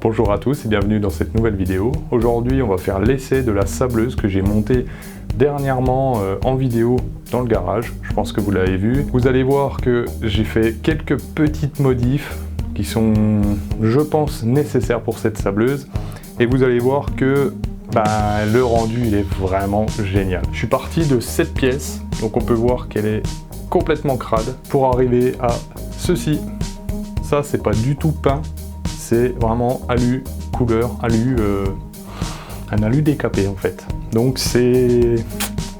Bonjour à tous et bienvenue dans cette nouvelle vidéo. Aujourd'hui on va faire l'essai de la sableuse que j'ai montée dernièrement en vidéo dans le garage. Je pense que vous l'avez vu. Vous allez voir que j'ai fait quelques petites modifs qui sont, je pense, nécessaires pour cette sableuse. Et vous allez voir que le rendu il est vraiment génial. Je suis parti de 7 pièces, donc on peut voir qu'elle est complètement crade pour arriver à ceci. Ça c'est pas du tout peint. C'est vraiment alu, couleur, alu, un alu décapé en fait. Donc c'est...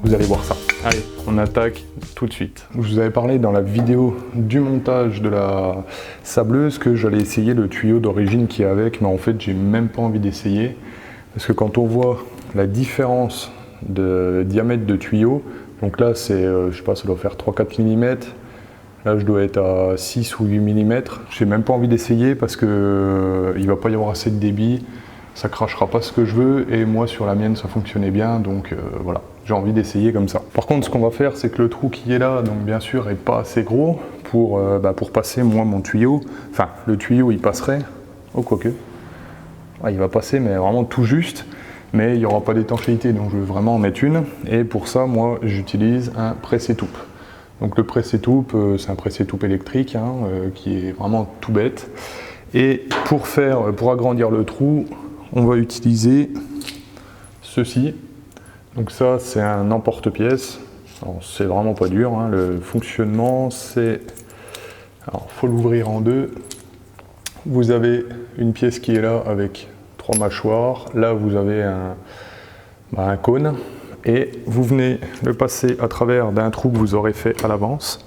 vous allez voir ça. Allez, on attaque tout de suite. Je vous avais parlé dans la vidéo du montage de la sableuse que j'allais essayer le tuyau d'origine qui est avec, mais en fait j'ai même pas envie d'essayer. Parce que quand on voit la différence de diamètre de tuyau, donc là c'est, je sais pas, ça doit faire 3-4 mm. Là, je dois être à 6 ou 8 mm. J'ai même pas envie d'essayer parce que il va pas y avoir assez de débit. Ça crachera pas ce que je veux et moi sur la mienne ça fonctionnait bien, donc voilà, j'ai envie d'essayer comme ça. Par contre, ce qu'on va faire, c'est que le trou qui est là, donc bien sûr, est pas assez gros pour passer moi mon tuyau. Enfin, le tuyau il passerait. Oh quoique, il va passer, mais vraiment tout juste. Mais il n'y aura pas d'étanchéité, donc je veux vraiment en mettre une. Et pour ça, moi, j'utilise un presse-étoupe. Donc le presse-étoupe, c'est un presse-étoupe électrique qui est vraiment tout bête. Et pour agrandir le trou, on va utiliser ceci. Donc ça, c'est un emporte-pièce. C'est vraiment pas dur. Le fonctionnement, c'est... Alors, il faut l'ouvrir en deux. Vous avez une pièce qui est là avec 3 mâchoires. Là, vous avez un cône. Et vous venez le passer à travers d'un trou que vous aurez fait à l'avance.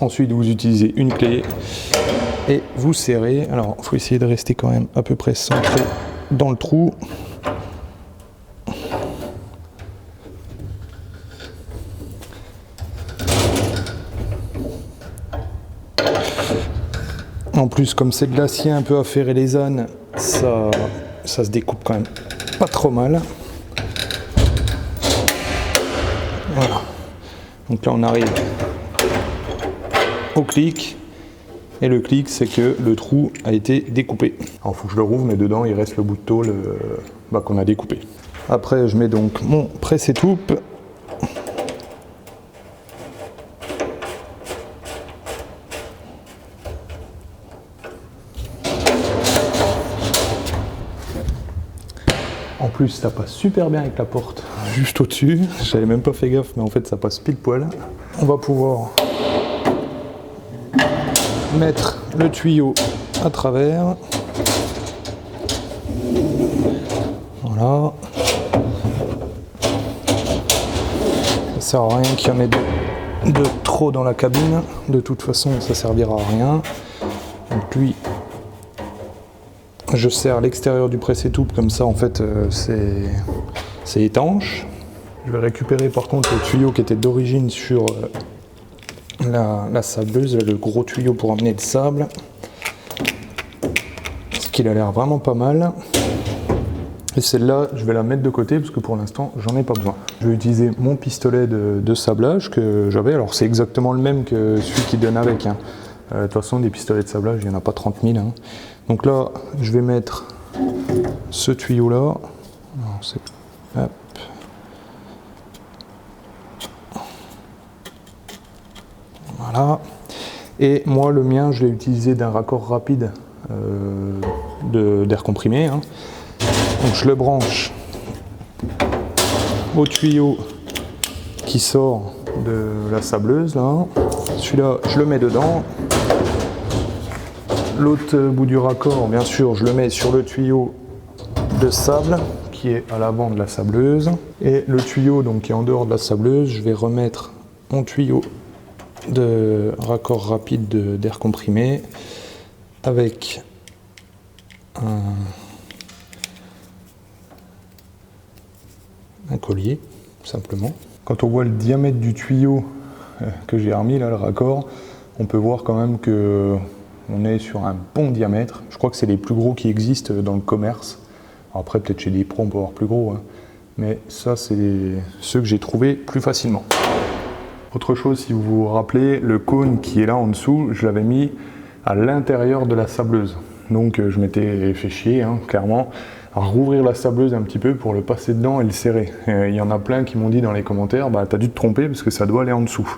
Ensuite, vous utilisez une clé et vous serrez. Alors, il faut essayer de rester quand même à peu près centré dans le trou. En plus, comme c'est de l'acier un peu affairé les ânes, ça se découpe quand même pas trop mal. Voilà. Donc là, on arrive au clic. Et le clic, c'est que le trou a été découpé. Alors, il faut que je le rouvre, mais dedans, il reste le bout de tôle qu'on a découpé. Après, je mets donc mon presse-étoupe. En plus, ça passe super bien avec la porte juste au-dessus. J'avais même pas fait gaffe, mais en fait, ça passe pile poil. On va pouvoir mettre le tuyau à travers. Voilà. Ça sert à rien qu'il y en ait de trop dans la cabine. De toute façon, ça servira à rien. Donc lui, je serre l'extérieur du presse-étoupe, comme ça en fait c'est étanche. Je vais récupérer par contre le tuyau qui était d'origine sur la sableuse, le gros tuyau pour amener le sable. Parce qu'il a l'air vraiment pas mal. Et celle-là, je vais la mettre de côté parce que pour l'instant, j'en ai pas besoin. Je vais utiliser mon pistolet de sablage que j'avais. Alors c'est exactement le même que celui qui donne avec. De toute façon, des pistolets de sablage, il n'y en a pas 30 000. Donc là, je vais mettre ce tuyau-là. Hop. Voilà. Et moi, le mien, je l'ai utilisé d'un raccord rapide d'air comprimé. Donc je le branche au tuyau qui sort de la sableuse. Là. Celui-là, je le mets dedans. L'autre bout du raccord, bien sûr, je le mets sur le tuyau de sable qui est à l'avant de la sableuse. Et le tuyau donc, qui est en dehors de la sableuse, je vais remettre mon tuyau de raccord rapide d'air comprimé avec un collier, simplement. Quand on voit le diamètre du tuyau que j'ai remis, là, le raccord, on peut voir quand même que on est sur un bon diamètre. Je crois que c'est les plus gros qui existent dans le commerce. Alors après, peut-être chez des pros, on peut avoir plus gros. Mais ça, c'est ceux que j'ai trouvés plus facilement. Autre chose, si vous vous rappelez, le cône qui est là en dessous, je l'avais mis à l'intérieur de la sableuse. Donc je m'étais fait chier, hein, clairement, à rouvrir la sableuse un petit peu pour le passer dedans et le serrer. Il y en a plein qui m'ont dit dans les commentaires, bah t'as dû te tromper parce que ça doit aller en dessous.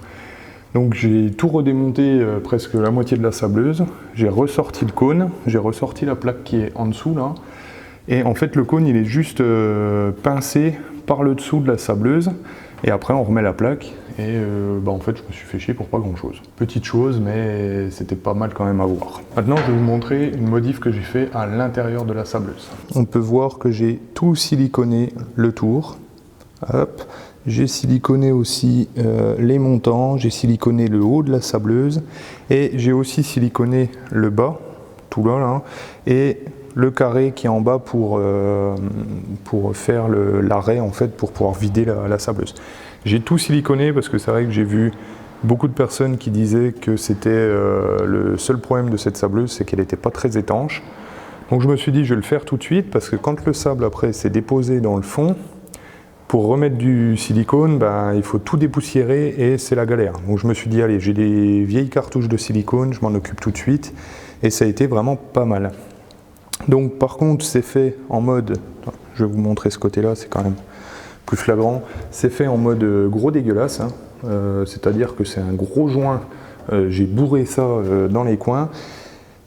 Donc j'ai tout redémonté, presque la moitié de la sableuse, j'ai ressorti le cône, j'ai ressorti la plaque qui est en dessous là, et en fait le cône il est juste pincé par le dessous de la sableuse, et après on remet la plaque, et en fait je me suis fait chier pour pas grand chose. Petite chose, mais c'était pas mal quand même à voir. Maintenant je vais vous montrer une modif que j'ai fait à l'intérieur de la sableuse. On peut voir que j'ai tout siliconé le tour, hop. J'ai siliconé aussi les montants, j'ai siliconé le haut de la sableuse et j'ai aussi siliconé le bas, tout là, et le carré qui est en bas pour faire l'arrêt en fait pour pouvoir vider la sableuse. J'ai tout siliconé parce que c'est vrai que j'ai vu beaucoup de personnes qui disaient que c'était le seul problème de cette sableuse, c'est qu'elle n'était pas très étanche. Donc je me suis dit je vais le faire tout de suite parce que quand le sable après s'est déposé dans le fond, pour remettre du silicone, il faut tout dépoussiérer et c'est la galère. Donc je me suis dit, allez, j'ai des vieilles cartouches de silicone, je m'en occupe tout de suite. Et ça a été vraiment pas mal. Donc par contre, c'est fait en mode, je vais vous montrer ce côté-là, c'est quand même plus flagrant. C'est fait en mode gros dégueulasse, hein. C'est-à-dire que c'est un gros joint. J'ai bourré ça dans les coins.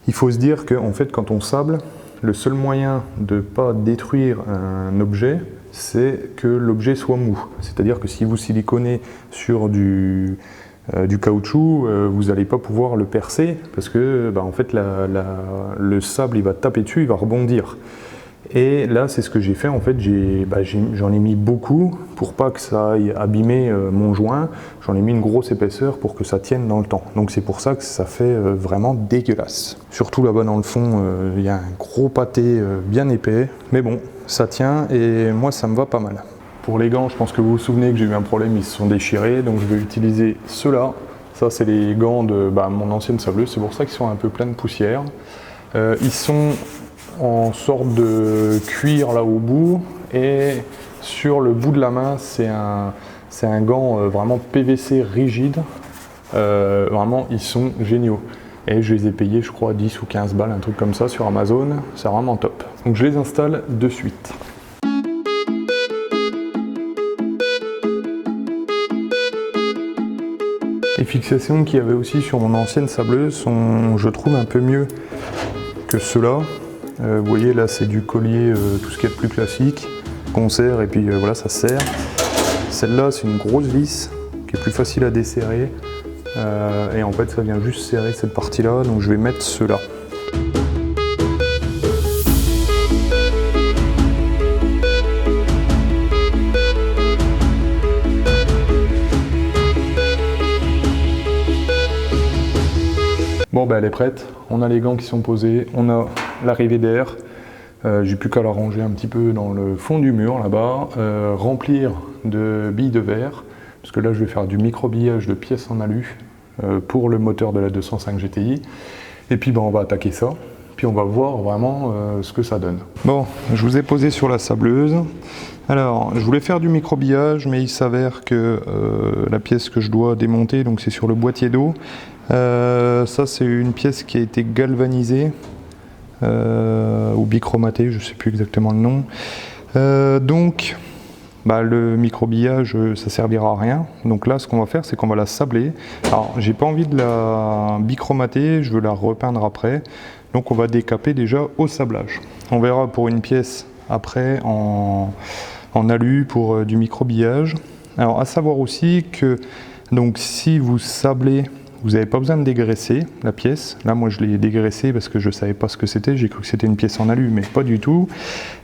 Il faut se dire qu'en fait, quand on sable, le seul moyen de ne pas détruire un objet, c'est que l'objet soit mou. C'est-à-dire que si vous siliconez sur du caoutchouc, vous n'allez pas pouvoir le percer parce que en fait, le sable il va taper dessus, il va rebondir. Et là, c'est ce que j'ai fait. En fait, j'en ai mis beaucoup pour pas que ça aille abîmer mon joint. J'en ai mis une grosse épaisseur pour que ça tienne dans le temps. Donc c'est pour ça que ça fait vraiment dégueulasse. Surtout là-bas dans le fond, il y a un gros pâté bien épais. Mais bon, ça tient et moi, ça me va pas mal. Pour les gants, je pense que vous vous souvenez que j'ai eu un problème, ils se sont déchirés. Donc je vais utiliser ceux-là. Ça, c'est les gants de mon ancienne sableuse. C'est pour ça qu'ils sont un peu pleins de poussière. Ils sont en sorte de cuir là au bout, et sur le bout de la main c'est un gant vraiment PVC rigide. Vraiment ils sont géniaux et je les ai payés je crois 10 ou 15 balles, un truc comme ça sur Amazon. C'est vraiment top, donc je les installe de suite. Les fixations qu'il y avait aussi sur mon ancienne sableuse sont, je trouve, un peu mieux que ceux-là. Vous voyez là c'est du collier, tout ce qui est plus classique, qu'on serre et puis voilà ça serre. Celle-là c'est une grosse vis qui est plus facile à desserrer et en fait ça vient juste serrer cette partie-là, donc je vais mettre ceux-là. Bon elle est prête, on a les gants qui sont posés, on a l'arrivée d'air, j'ai plus qu'à la ranger un petit peu dans le fond du mur là-bas, remplir de billes de verre, parce que là je vais faire du micro-billage de pièces en alu pour le moteur de la 205 GTI, et puis on va attaquer ça, puis on va voir vraiment ce que ça donne. Bon, je vous ai posé sur la sableuse. Alors, je voulais faire du micro-billage, mais il s'avère que la pièce que je dois démonter, donc c'est sur le boîtier d'eau. Ça c'est une pièce qui a été galvanisée ou bichromatée, je ne sais plus exactement le nom. Donc le micro-billage ça servira à rien. Donc là ce qu'on va faire c'est qu'on va la sabler. Alors j'ai pas envie de la bichromater, je veux la repeindre après. Donc on va décaper déjà au sablage. On verra pour une pièce après en alu pour du micro-billage. Alors à savoir aussi que donc si vous sablez, vous n'avez pas besoin de dégraisser la pièce. Là, moi, je l'ai dégraissée parce que je ne savais pas ce que c'était. J'ai cru que c'était une pièce en alu, mais pas du tout.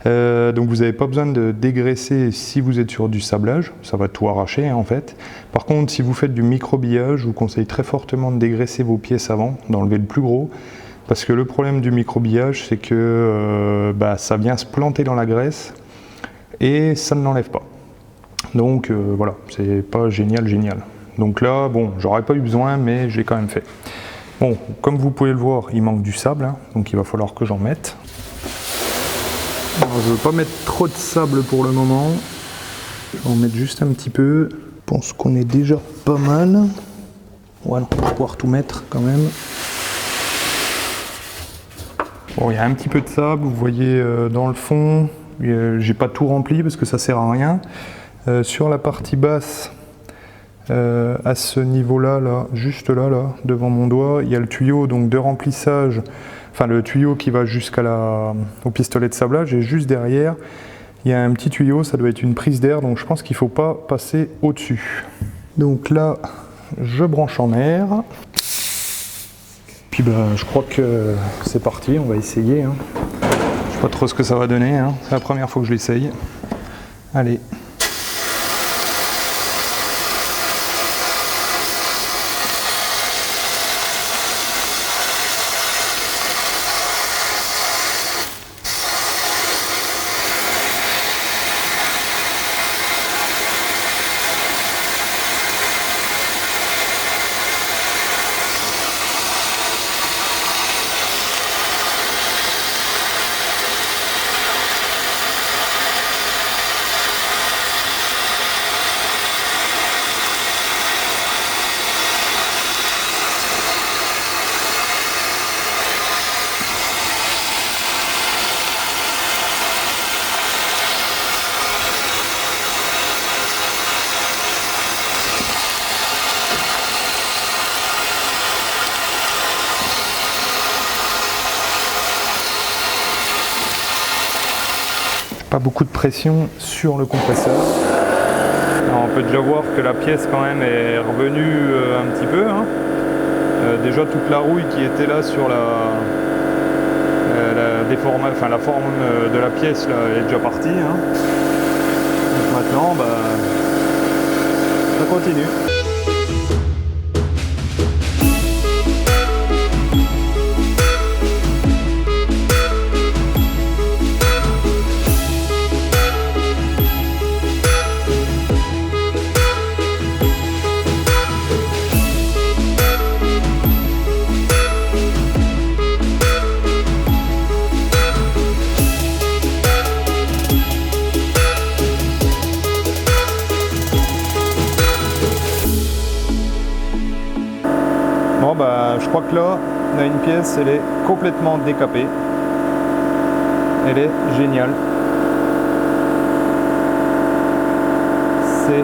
Donc, vous n'avez pas besoin de dégraisser si vous êtes sur du sablage. Ça va tout arracher, hein, en fait. Par contre, si vous faites du micro-billage, je vous conseille très fortement de dégraisser vos pièces avant, d'enlever le plus gros. Parce que le problème du micro-billage, c'est que ça vient se planter dans la graisse et ça ne l'enlève pas. Donc, voilà, c'est pas génial. Donc là, bon, j'aurais pas eu besoin, mais j'ai quand même fait. Bon, comme vous pouvez le voir, il manque du sable, hein, donc il va falloir que j'en mette. Alors, je ne veux pas mettre trop de sable pour le moment. Je vais en mettre juste un petit peu. Je pense qu'on est déjà pas mal. Voilà, pour pouvoir tout mettre quand même. Bon, il y a un petit peu de sable, vous voyez dans le fond. J'ai pas tout rempli parce que ça sert à rien. Sur la partie basse, à ce niveau-là, juste là, devant mon doigt, il y a le tuyau donc de remplissage, enfin le tuyau qui va au pistolet de sablage, et juste derrière, il y a un petit tuyau, ça doit être une prise d'air, donc je pense qu'il ne faut pas passer au-dessus. Donc là, je branche en air. Puis je crois que c'est parti, on va essayer. Hein. Je sais pas trop ce que ça va donner, hein. C'est la première fois que je l'essaye. Allez. Pas beaucoup de pression sur le compresseur. Alors, on peut déjà voir que la pièce quand même est revenue un petit peu. Hein. Déjà toute la rouille qui était là sur la forme de la pièce là, est déjà partie. Hein. Donc maintenant, ça continue. Bon je crois que là on a une pièce, elle est complètement décapée. Elle est géniale. C'est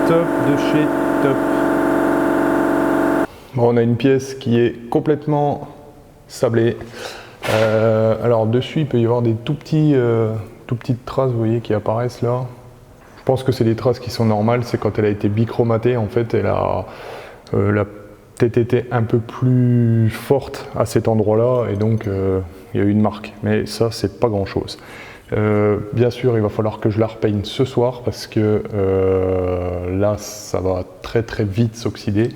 top de chez top. Bon, on a une pièce qui est complètement sablée. Alors dessus il peut y avoir des tout petites traces, vous voyez, qui apparaissent là. Je pense que c'est des traces qui sont normales, c'est quand elle a été bichromatée, en fait elle a la tête était un peu plus forte à cet endroit-là, et donc il y a eu une marque. Mais ça, c'est pas grand-chose. Bien sûr, il va falloir que je la repeigne ce soir, parce que là, ça va très très vite s'oxyder.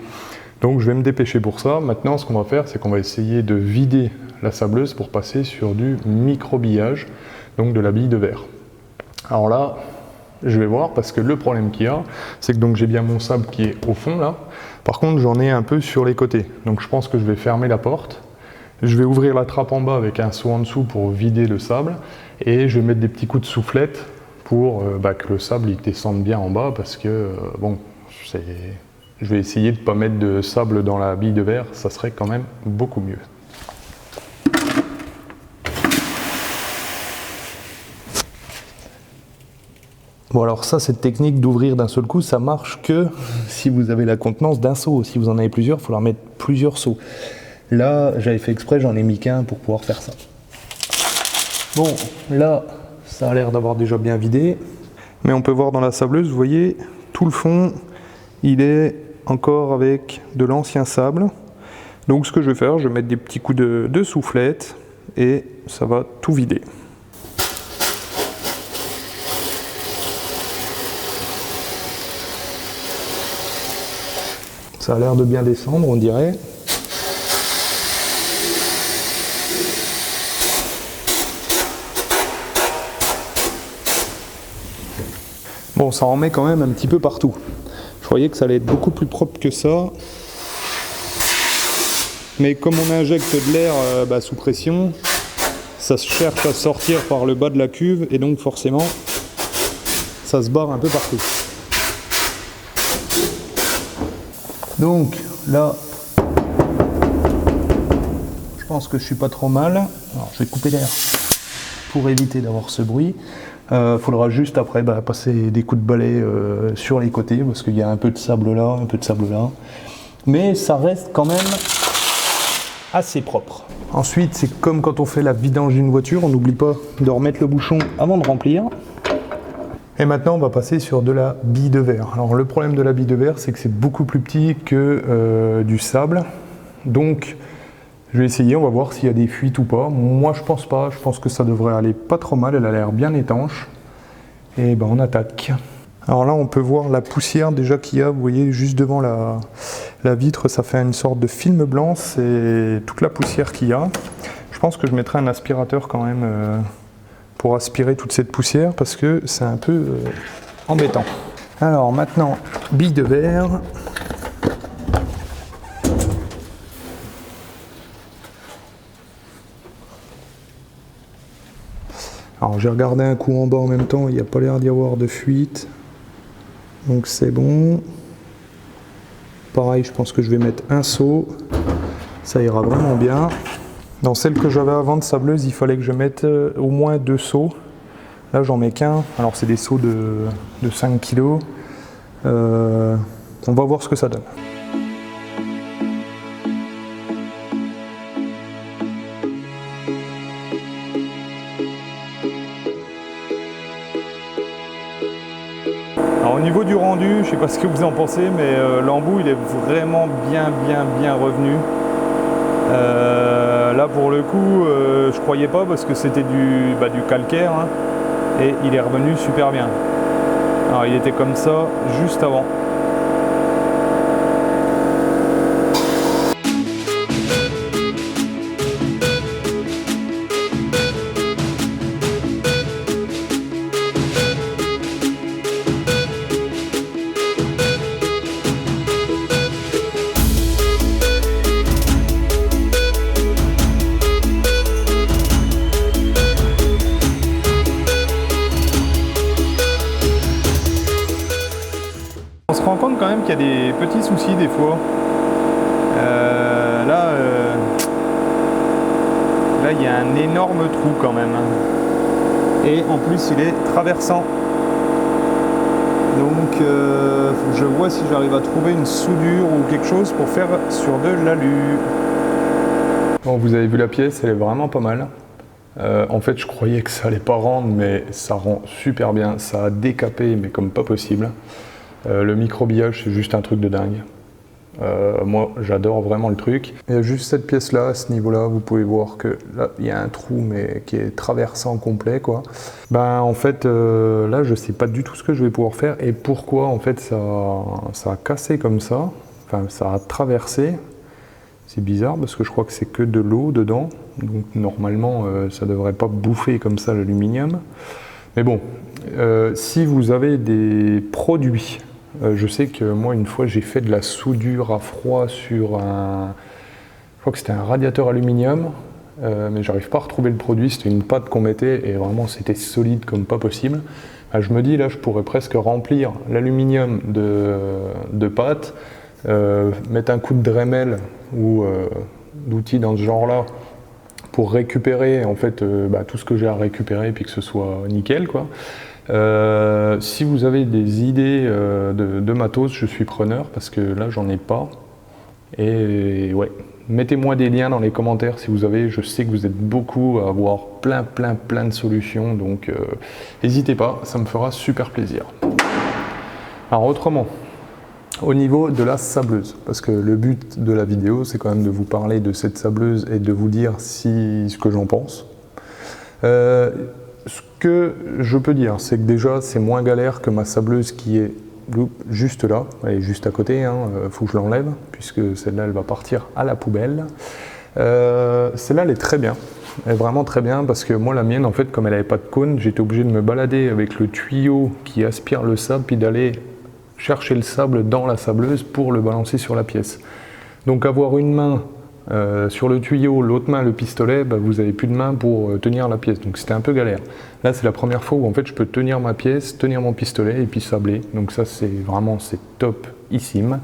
Donc je vais me dépêcher pour ça. Maintenant, ce qu'on va faire, c'est qu'on va essayer de vider la sableuse pour passer sur du microbillage, donc de la bille de verre. Alors là, je vais voir, parce que le problème qu'il y a, c'est que donc j'ai bien mon sable qui est au fond là. Par contre, j'en ai un peu sur les côtés. Donc je pense que je vais fermer la porte. Je vais ouvrir la trappe en bas avec un seau en dessous pour vider le sable. Et je vais mettre des petits coups de soufflette pour que le sable il descende bien en bas, parce que je vais essayer de ne pas mettre de sable dans la bille de verre, ça serait quand même beaucoup mieux. Bon, alors ça, cette technique d'ouvrir d'un seul coup, ça marche que si vous avez la contenance d'un seau. Si vous en avez plusieurs, il faut leur mettre plusieurs seaux. Là, j'avais fait exprès, j'en ai mis qu'un pour pouvoir faire ça. Bon, là, ça a l'air d'avoir déjà bien vidé. Mais on peut voir dans la sableuse, vous voyez, tout le fond, il est encore avec de l'ancien sable. Donc ce que je vais faire, je vais mettre des petits coups de soufflette et ça va tout vider. Ça a l'air de bien descendre, on dirait. Bon, ça en met quand même un petit peu partout. Je croyais que ça allait être beaucoup plus propre que ça. Mais comme on injecte de l'air sous pression, ça se cherche à sortir par le bas de la cuve et donc forcément, ça se barre un peu partout. Donc là, je pense que je suis pas trop mal. Alors je vais couper l'air pour éviter d'avoir ce bruit. Faudra juste après passer des coups de balai sur les côtés parce qu'il y a un peu de sable là, un peu de sable là. Mais ça reste quand même assez propre. Ensuite, c'est comme quand on fait la vidange d'une voiture, on n'oublie pas de remettre le bouchon avant de remplir. Et maintenant, on va passer sur de la bille de verre. Alors le problème de la bille de verre, c'est que c'est beaucoup plus petit que du sable. Donc, je vais essayer, on va voir s'il y a des fuites ou pas. Moi, je pense pas. Je pense que ça devrait aller pas trop mal. Elle a l'air bien étanche. Et ben, on attaque. Alors là, on peut voir la poussière déjà qu'il y a. Vous voyez, juste devant la vitre, ça fait une sorte de film blanc. C'est toute la poussière qu'il y a. Je pense que je mettrai un aspirateur quand même pour aspirer toute cette poussière parce que c'est un peu embêtant. Alors maintenant, bille de verre. Alors j'ai regardé un coup en bas en même temps, il n'y a pas l'air d'y avoir de fuite. Donc c'est bon. Pareil, je pense que je vais mettre un seau. Ça ira vraiment bien. Dans celle que j'avais avant de sableuse, il fallait que je mette au moins 2 seaux. Là j'en mets qu'un. Alors c'est des seaux de 5 kg. On va voir ce que ça donne. Alors, au niveau du rendu, je ne sais pas ce que vous en pensez, mais l'embout il est vraiment bien revenu. Là pour le coup, je croyais pas parce que c'était du calcaire hein, et il est revenu super bien. Alors il était comme ça juste avant. On se rend compte quand même qu'il y a des petits soucis des fois. Là, il y a un énorme trou quand même. Et en plus, il est traversant. Donc, faut que je vois si j'arrive à trouver une soudure ou quelque chose pour faire sur de l'alu. Bon, vous avez vu la pièce, elle est vraiment pas mal. En fait, je croyais que ça allait pas rendre, mais ça rend super bien. Ça a décapé, mais comme pas possible. Le microbillage, c'est juste un truc de dingue. Moi, j'adore vraiment le truc. Il y a juste cette pièce-là, à ce niveau-là, vous pouvez voir que là, il y a un trou, mais qui est traversant complet, quoi. Ben, en fait, là, je sais pas du tout ce que je vais pouvoir faire et pourquoi, en fait, ça a cassé comme ça. Enfin, ça a traversé. C'est bizarre parce que je crois que c'est que de l'eau dedans. Donc, normalement, ça devrait pas bouffer comme ça l'aluminium. Mais bon, si vous avez des produits, je sais que moi une fois j'ai fait de la soudure à froid sur je crois que c'était un radiateur aluminium, mais j'arrive pas à retrouver le produit, c'était une pâte qu'on mettait et vraiment c'était solide comme pas possible. Je me dis là je pourrais presque remplir l'aluminium de pâte, mettre un coup de Dremel ou d'outils dans ce genre là pour récupérer en fait tout ce que j'ai à récupérer et puis que ce soit nickel quoi. Si vous avez des idées de matos, je suis preneur parce que là j'en ai pas. Et ouais, mettez-moi des liens dans les commentaires si vous avez. Je sais que vous êtes beaucoup à avoir plein de solutions, donc n'hésitez pas, ça me fera super plaisir. Alors autrement, au niveau de la sableuse, parce que le but de la vidéo c'est quand même de vous parler de cette sableuse et de vous dire ce que j'en pense. Ce que je peux dire, c'est que déjà c'est moins galère que ma sableuse qui est juste là, elle est juste à côté, faut que je l'enlève puisque celle-là elle va partir à la poubelle. Celle-là elle est très bien, elle est vraiment très bien parce que moi la mienne en fait comme elle n'avait pas de cône, j'étais obligé de me balader avec le tuyau qui aspire le sable puis d'aller chercher le sable dans la sableuse pour le balancer sur la pièce. Donc avoir une main sur le tuyau, l'autre main le pistolet, vous n'avez plus de main pour tenir la pièce, donc c'était un peu galère. Là c'est la première fois où en fait je peux tenir ma pièce, tenir mon pistolet et puis sabler, donc ça c'est vraiment topissime.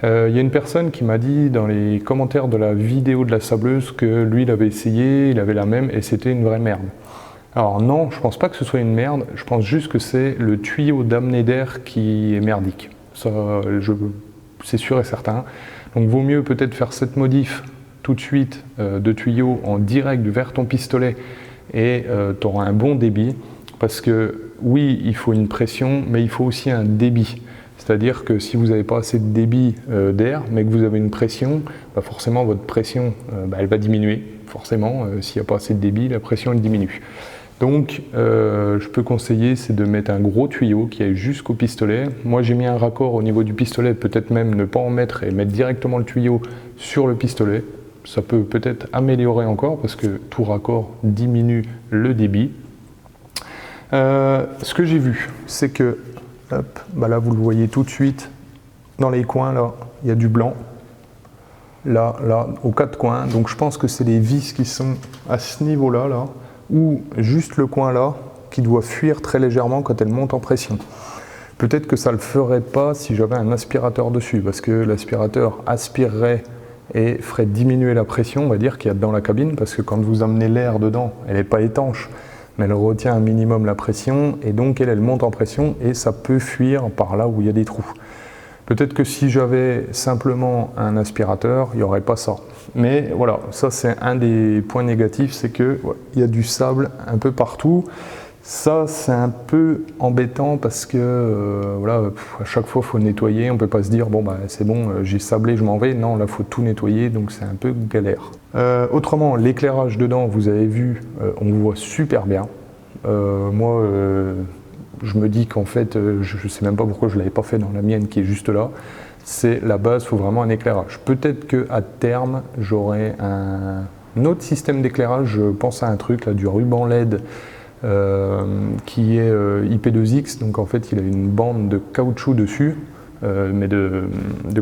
Il y a une personne qui m'a dit dans les commentaires de la vidéo de la sableuse que lui il avait essayé, il avait la même et c'était une vraie merde. Alors non, je pense pas que ce soit une merde, je pense juste que c'est le tuyau d'amener d'air qui est merdique. Ça, c'est sûr et certain. Donc vaut mieux peut-être faire cette modif tout de suite de tuyau en direct vers ton pistolet et tu auras un bon débit parce que oui, il faut une pression, mais il faut aussi un débit. C'est-à-dire que si vous n'avez pas assez de débit d'air, mais que vous avez une pression, bah forcément votre pression elle va diminuer. Forcément, s'il n'y a pas assez de débit, la pression elle diminue. Donc, je peux conseiller, c'est de mettre un gros tuyau qui aille jusqu'au pistolet. Moi, j'ai mis un raccord au niveau du pistolet, peut-être même ne pas en mettre et mettre directement le tuyau sur le pistolet. Ça peut peut-être améliorer encore parce que tout raccord diminue le débit. Ce que j'ai vu, c'est que, hop, bah là, vous le voyez tout de suite, dans les coins, là, il y a du blanc. Là, aux quatre coins. Donc, je pense que c'est les vis qui sont à ce niveau-là, là. Ou juste le coin là qui doit fuir très légèrement quand elle monte en pression. Peut-être que ça ne le ferait pas si j'avais un aspirateur dessus, parce que l'aspirateur aspirerait et ferait diminuer la pression, on va dire, qu'il y a dans la cabine, parce que quand vous amenez l'air dedans, elle n'est pas étanche, mais elle retient un minimum la pression, et donc elle monte en pression, et ça peut fuir par là où il y a des trous. Peut-être que si j'avais simplement un aspirateur, il n'y aurait pas ça. Mais voilà, ça c'est un des points négatifs, c'est qu'il y a du sable un peu partout. Ça c'est un peu embêtant parce que voilà, à chaque fois il faut nettoyer, on ne peut pas se dire bon bah c'est bon, j'ai sablé, je m'en vais. Non, là il faut tout nettoyer, donc c'est un peu galère. Autrement, l'éclairage dedans, vous avez vu, on voit super bien. Moi, je me dis qu'en fait, je ne sais même pas pourquoi je ne l'avais pas fait dans la mienne qui est juste là. C'est la base, il faut vraiment un éclairage. Peut-être qu'à terme, j'aurai un autre système d'éclairage. Je pense à un truc, là, du ruban LED qui est IP2X. Donc en fait, il a une bande de caoutchouc dessus, mais de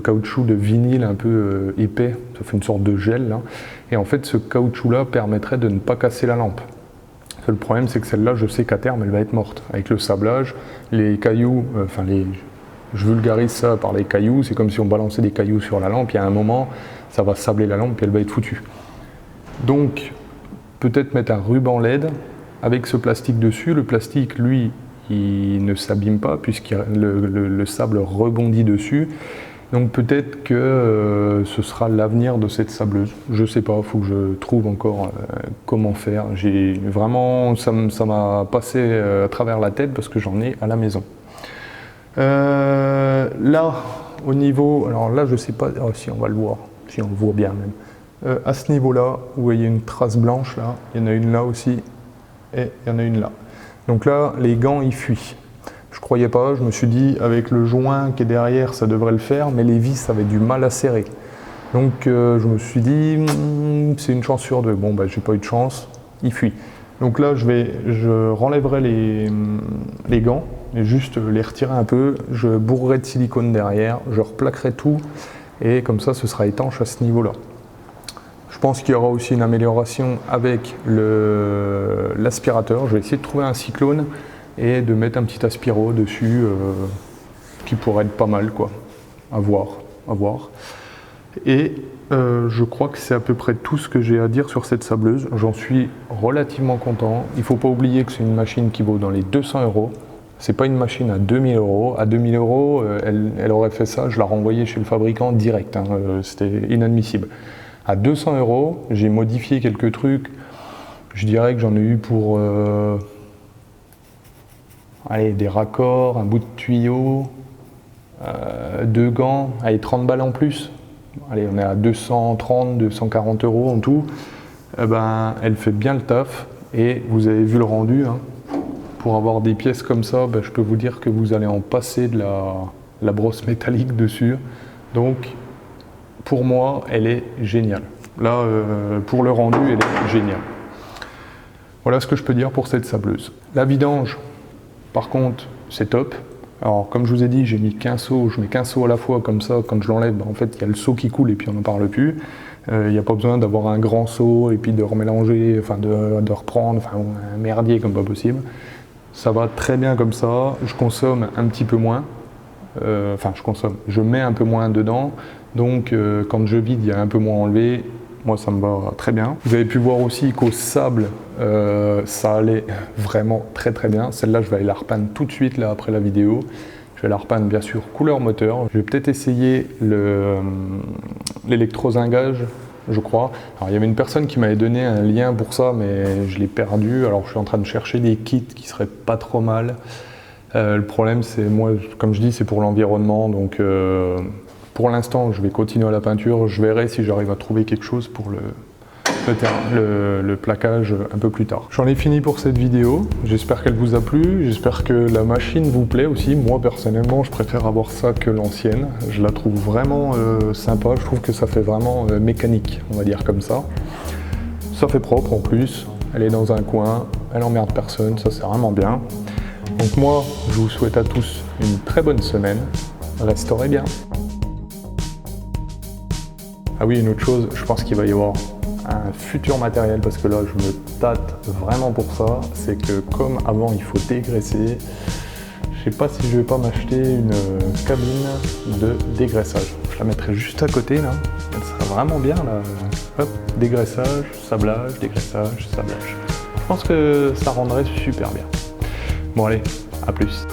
caoutchouc de vinyle un peu épais. Ça fait une sorte de gel, là. Et en fait, ce caoutchouc-là permettrait de ne pas casser la lampe. Le problème, c'est que celle-là, je sais qu'à terme, elle va être morte. Avec le sablage, les cailloux, je vulgarise ça par les cailloux, c'est comme si on balançait des cailloux sur la lampe, il y a un moment, ça va sabler la lampe et elle va être foutue. Donc, peut-être mettre un ruban LED avec ce plastique dessus. Le plastique, lui, il ne s'abîme pas puisque le sable rebondit dessus. Donc peut-être que ce sera l'avenir de cette sableuse. Je sais pas, il faut que je trouve encore comment faire. Vraiment, ça m'a passé à travers la tête parce que j'en ai à la maison. Là, au niveau, alors là je sais pas, oh, si on va le voir, si on le voit bien même. À ce niveau-là, vous voyez une trace blanche là, il y en a une là aussi, et il y en a une là. Donc là, les gants ils fuient. Je croyais pas, je me suis dit avec le joint qui est derrière ça devrait le faire, mais les vis avaient du mal à serrer. Donc je me suis dit c'est une chance sur deux. Bon bah j'ai pas eu de chance, il fuit. Donc là je renlèverai les gants et juste les retirer un peu, je bourrerai de silicone derrière, je replaquerai tout et comme ça ce sera étanche à ce niveau-là. Je pense qu'il y aura aussi une amélioration avec l'aspirateur. Je vais essayer de trouver un cyclone et de mettre un petit aspiro dessus qui pourrait être pas mal quoi, à voir. Et je crois que c'est à peu près tout ce que j'ai à dire sur cette sableuse. J'en suis relativement content. Il ne faut pas oublier que c'est une machine qui vaut dans les 200 €. C'est pas une machine à 2000 €. À 2000 €, elle aurait fait ça, je la renvoyais chez le fabricant direct. Hein, c'était inadmissible. À 200 €, j'ai modifié quelques trucs. Je dirais que j'en ai eu pour des raccords, un bout de tuyau, 2 gants, 30 balles en plus. Allez, on est à 230, 240 € en tout. Elle fait bien le taf et vous avez vu le rendu. Hein. Pour avoir des pièces comme ça, je peux vous dire que vous allez en passer de la brosse métallique dessus. Donc, pour moi, elle est géniale. Là, pour le rendu, elle est géniale. Voilà ce que je peux dire pour cette sableuse. La vidange, par contre, c'est top. Alors, comme je vous ai dit, j'ai mis 15 seaux, je mets 15 seaux à la fois, comme ça, quand je l'enlève, en fait, il y a le seau qui coule et puis on n'en parle plus. Il n'y a pas besoin d'avoir un grand seau et puis de remélanger, enfin de reprendre, enfin un merdier comme pas possible. Ça va très bien comme ça, je consomme un petit peu moins. enfin je consomme, je mets un peu moins dedans, donc quand je vide, il y a un peu moins enlevé. Moi, ça me va très bien. Vous avez pu voir aussi qu'au sable, ça allait vraiment très bien. Celle-là, je vais aller la repeindre tout de suite là après la vidéo. Je vais la repeindre bien sûr couleur moteur. Je vais peut-être essayer l'électrozingage, je crois. Alors, il y avait une personne qui m'avait donné un lien pour ça, mais je l'ai perdu. Alors, je suis en train de chercher des kits qui seraient pas trop mal. Le problème, c'est moi, comme je dis, c'est pour l'environnement, donc. Pour l'instant, je vais continuer à la peinture. Je verrai si j'arrive à trouver quelque chose pour le plaquage un peu plus tard. J'en ai fini pour cette vidéo. J'espère qu'elle vous a plu. J'espère que la machine vous plaît aussi. Moi, personnellement, je préfère avoir ça que l'ancienne. Je la trouve vraiment sympa. Je trouve que ça fait vraiment mécanique, on va dire comme ça. Ça fait propre en plus. Elle est dans un coin. Elle emmerde personne. Ça, c'est vraiment bien. Donc moi, je vous souhaite à tous une très bonne semaine. Restaurez bien. Ah oui, une autre chose, je pense qu'il va y avoir un futur matériel parce que là je me tâte vraiment pour ça, c'est que comme avant il faut dégraisser, je sais pas si je vais pas m'acheter une cabine de dégraissage. Je la mettrai juste à côté là, elle sera vraiment bien là. Hop, dégraissage, sablage, dégraissage, sablage. Je pense que ça rendrait super bien. Bon allez, à plus.